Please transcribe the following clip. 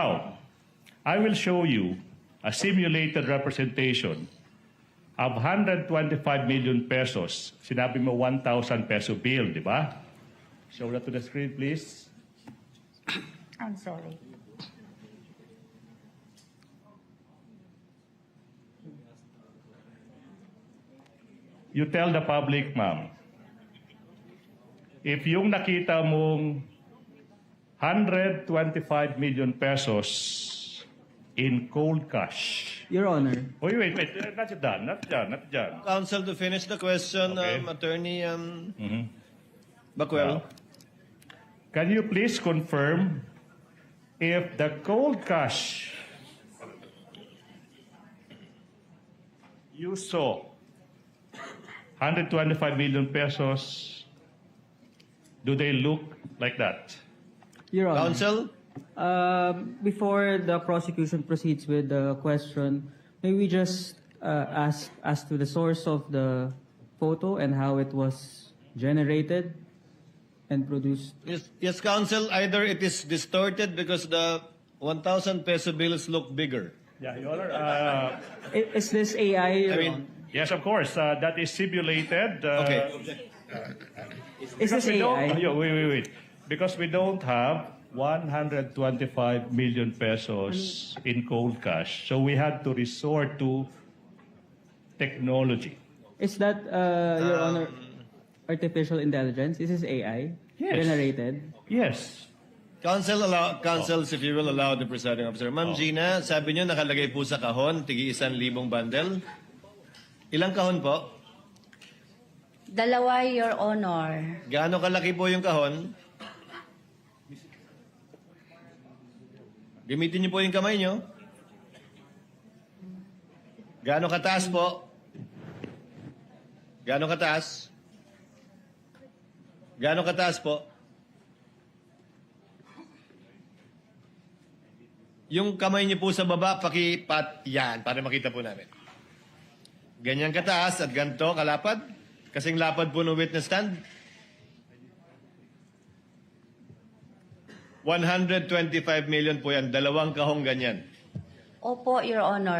Now, I will show you a simulated representation of 125 million pesos. Sinabi mo 1,000 peso bill, di ba? Show that to the screen, please. I'm sorry. You tell the public, ma'am, if yung nakita mong 125 million pesos in cold cash. Your Honor, Wait. Not done. Counsel, to finish the question, Okay. Attorney Bacuel. Can you please confirm if the cold cash you saw 125 million pesos, do they look like that? Your Honor. Counsel? Before the prosecution proceeds with the question, may we just ask as to the source of the photo and how it was generated and produced? Yes, Counsel. Either it is distorted because the 1,000 peso bills look bigger. Yeah, Your Honor. Is this AI? Your I mean, Honor? Yes, of course. That is simulated. Okay. Is this AI? Wait. Because we don't have 125 million pesos in cold cash. So we had to resort to technology. Is that, Your Honor, artificial intelligence? Is this AI? Yes. Generated? Yes. Counsels, if you will allow the presiding officer. Ma'am Gina, sabi niyo nakalagay po sa kahon, tigi 1,000 bundle. Ilang kahon po? Dalawa, Your Honor. Gaano kalaki po yung kahon? Gamitin niyo po yung kamay niyo. Gaano kataas po? Gaano kataas? Gaano kataas po? Yung kamay niyo po sa baba, pakipat yan para makita po namin. Ganyan kataas at ganito kalapad. Kasing lapad po ng witness stand. 125 million po yan. Dalawang kahong ganyan. Opo, Your Honor.